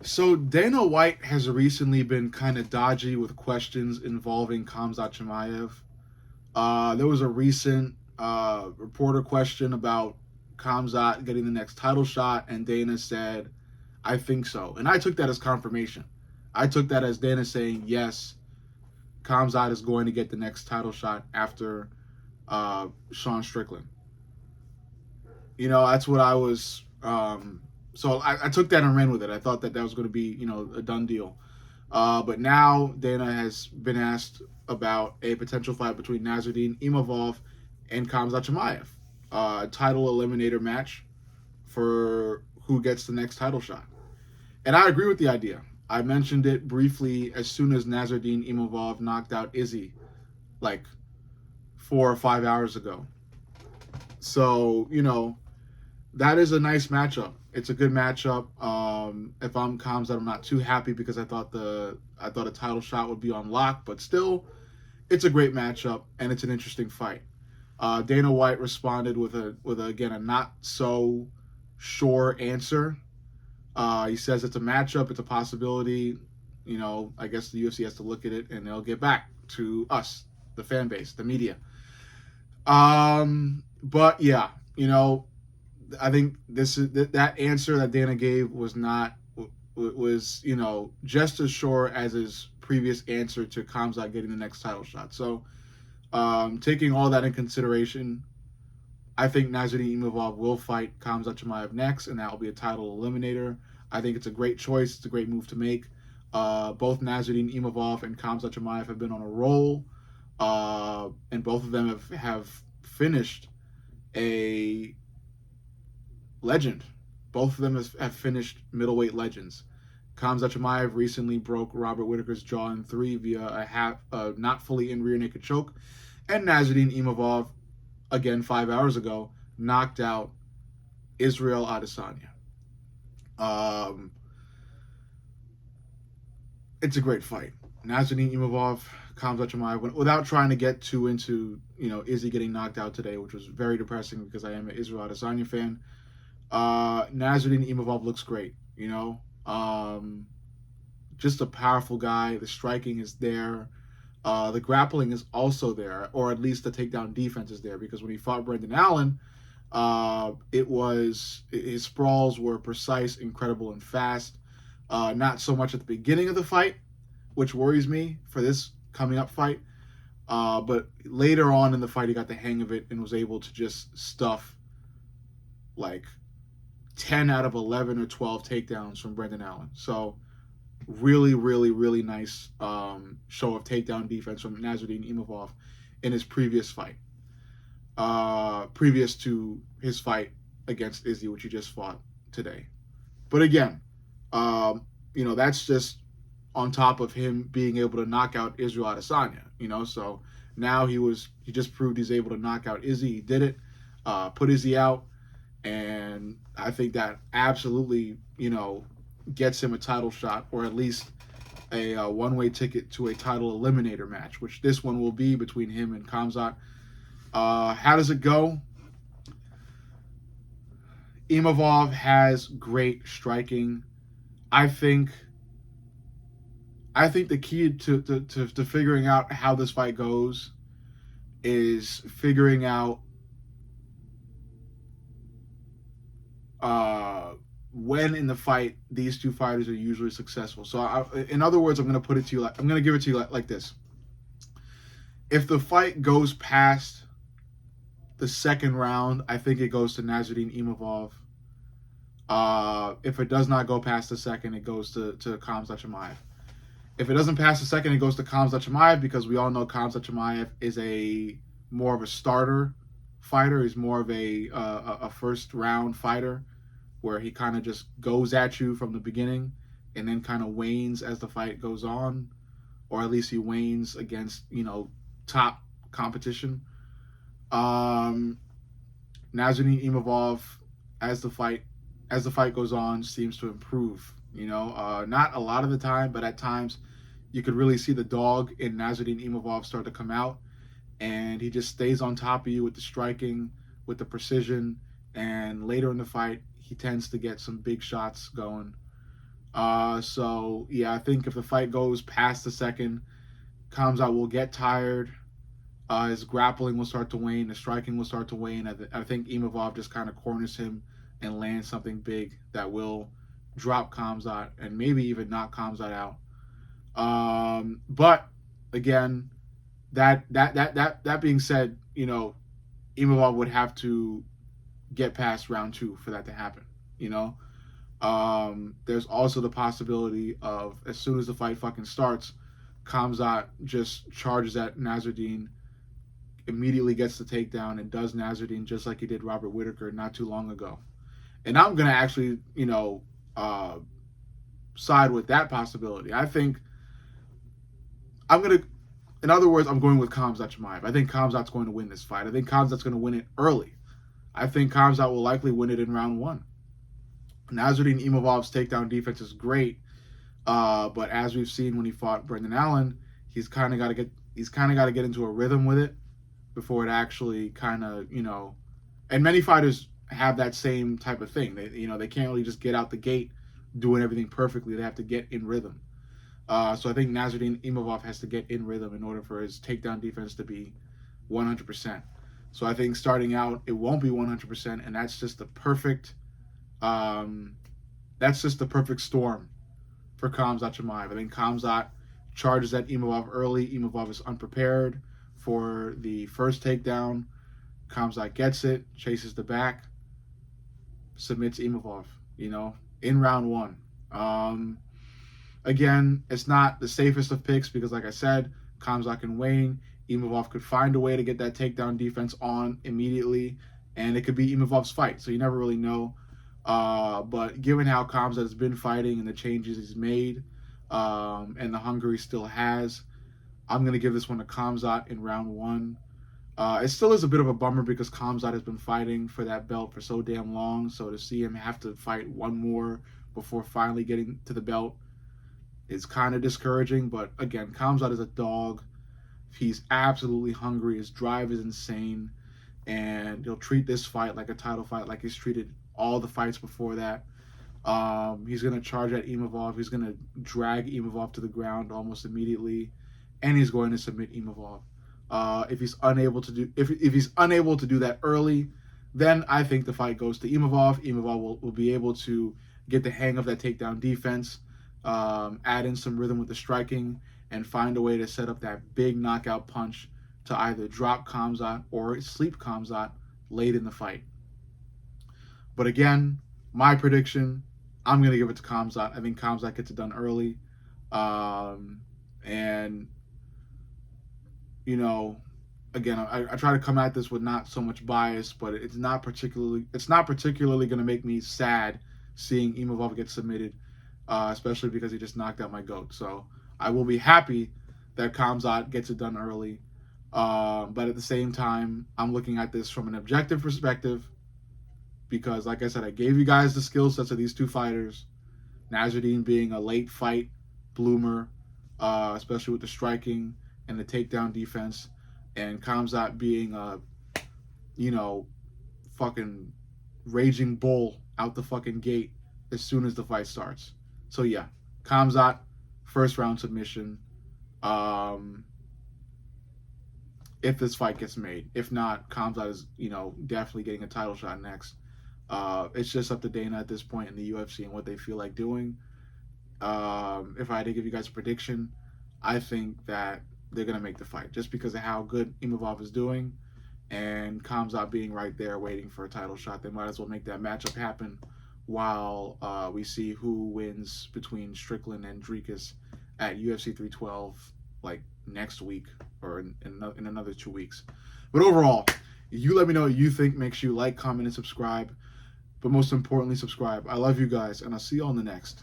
So Dana White has recently been kind of dodgy with questions involving Khamzat Chimaev. There was a recent reporter question about Khamzat getting the next title shot, and Dana said, "I think so," and I took that as confirmation. I took that as Dana saying, "Yes, Khamzat is going to get the next title shot after Sean Strickland." That's what I was. So I took that and ran with it. I thought that was going to be, a done deal. But now Dana has been asked about a potential fight between Nassourdine Imavov and Khamzat Chimaev, a title eliminator match for who gets the next title shot. And I agree with the idea. I mentioned it briefly as soon as Nassourdine Imavov knocked out Izzy, like 4 or 5 hours ago. So, that is a nice matchup. It's a good matchup. If I'm Khamzat, I'm not too happy because I thought a title shot would be on lock, but still, it's a great matchup and it's an interesting fight. Dana White responded with a not so sure answer. He says it's a matchup, it's a possibility. I guess the UFC has to look at it and they'll get back to us, the fan base, the media. But yeah, I think that answer that Dana gave was not was just as sure as his previous answer to Khamzat getting the next title shot. So, taking all that in consideration, I think Nassourdine Imavov will fight Khamzat Chimaev next, and that will be a title eliminator. I think it's a great choice. It's a great move to make. Both Nassourdine Imavov and Khamzat Chimaev have been on a roll, and both of them have finished a legend. Both of them have finished middleweight legends. Khamzat Chimaev recently broke Robert Whittaker's jaw in 3 via a not fully in rear naked choke, and Nassourdine Imavov, again 5 hours ago, knocked out Israel Adesanya. It's a great fight. Nassourdine Imavov, Khamzat Chimaev, without trying to get too into Izzy getting knocked out today, which was very depressing because I am an Israel Adesanya fan. Nassourdine Imavov looks great, just a powerful guy. The striking is there. The grappling is also there, or at least the takedown defense is there, because when he fought Brendan Allen, his sprawls were precise, incredible, and fast. Not so much at the beginning of the fight, which worries me for this coming up fight. But later on in the fight, he got the hang of it and was able to just stuff like 10 out of 11 or 12 takedowns from Brendan Allen. So really, really, really nice show of takedown defense from Nassourdine Imavov in his previous fight. Previous to his fight against Izzy, which he just fought today. But again, that's just on top of him being able to knock out Israel Adesanya, so now he just proved he's able to knock out Izzy. He did it, put Izzy out, and I think that absolutely, gets him a title shot, or at least a one-way ticket to a title eliminator match, which this one will be between him and Khamzat. How does it go? Imavov has great striking. I think the key to figuring out how this fight goes is figuring out when in the fight these two fighters are usually successful. So, in other words, I'm going to give it to you like this. If the fight goes past the second round, I think it goes to Nassourdine Imavov. If it does not go past the second, it goes to Khamzat Chimaev. If it doesn't pass the second, it goes to Khamzat Chimaev, because we all know Khamzat Chimaev is more of a starter fighter. He's more of a first round fighter, where he kind of just goes at you from the beginning and then kind of wanes as the fight goes on, or at least he wanes against top competition. Nassourdine Imavov, as the fight goes on, seems to improve. Not a lot of the time, but at times you could really see the dog in Nassourdine Imavov start to come out, and he just stays on top of you with the striking, with the precision, and later in the fight he tends to get some big shots going. So yeah, I think if the fight goes past the second, Khamzat will get tired. His grappling will start to wane. His striking will start to wane. I think Imavov just kind of corners him and lands something big that will drop Khamzat and maybe even knock Khamzat out. But again, that being said, Imavov would have to get past round 2 for that to happen. There's also the possibility of, as soon as the fight fucking starts, Khamzat just charges at Nassourdine, immediately gets the takedown, and does Nassourdine just like he did Robert Whittaker not too long ago. And I'm gonna actually, side with that possibility. I think in other words, I'm going with Khamzat Chimaev. I think Khamzat's going to win this fight. I think Khamzat's going to win it early. I think Khamzat will likely win it in round 1. Nassourdine Imavov's takedown defense is great, but as we've seen when he fought Brendan Allen, he's kind of got to get into a rhythm with it before it actually kind of, and many fighters have that same type of thing. They can't really just get out the gate doing everything perfectly. They have to get in rhythm. So I think Nassourdine Imavov has to get in rhythm in order for his takedown defense to be 100%. So I think starting out, it won't be 100%, and that's just the perfect storm for Khamzat Chimaev. I think Khamzat charges at Imavov early. Imavov is unprepared for the first takedown. Khamzat gets it, chases the back, submits Imavov, in round 1. Again, it's not the safest of picks because, like I said, Khamzat can wane. Imavov could find a way to get that takedown defense on immediately, and it could be Imavov's fight, so you never really know. But given how Khamzat has been fighting and the changes he's made, and the hunger he still has, I'm going to give this one to Khamzat in round 1. It still is a bit of a bummer because Khamzat has been fighting for that belt for so damn long, so to see him have to fight one more before finally getting to the belt is kind of discouraging. But again, Khamzat is a dog. He's absolutely hungry. His drive is insane, and he'll treat this fight like a title fight, like he's treated all the fights before that. He's going to charge at Imavov. He's going to drag Imavov to the ground almost immediately, and he's going to submit Imavov. If he's unable to do that early, then I think the fight goes to Imavov. Imavov will be able to get the hang of that takedown defense, add in some rhythm with the striking, and find a way to set up that big knockout punch to either drop Khamzat or sleep Khamzat late in the fight. But again, my prediction, I'm going to give it to Khamzat. I think Khamzat gets it done early. And, again, I try to come at this with not so much bias, but it's not particularly going to make me sad seeing Imavov get submitted, especially because he just knocked out my GOAT. So I will be happy that Khamzat gets it done early. But at the same time, I'm looking at this from an objective perspective because, like I said, I gave you guys the skill sets of these two fighters. Nassourdine being a late fight bloomer, especially with the striking and the takedown defense, and Khamzat being a, fucking raging bull out the fucking gate as soon as the fight starts. So yeah, Khamzat, first round submission. If this fight gets made. If not, Khamzat is, definitely getting a title shot next. It's just up to Dana at this point in the UFC and what they feel like doing. If I had to give you guys a prediction, I think that they're going to make the fight just because of how good Imavov is doing and Khamzat being right there waiting for a title shot. They might as well make that matchup happen while we see who wins between Strickland and Dricus at UFC 312 like next week or in another 2 weeks. But overall, you let me know what you think. Make sure you like, comment, and subscribe. But most importantly, subscribe. I love you guys, and I'll see you on the next.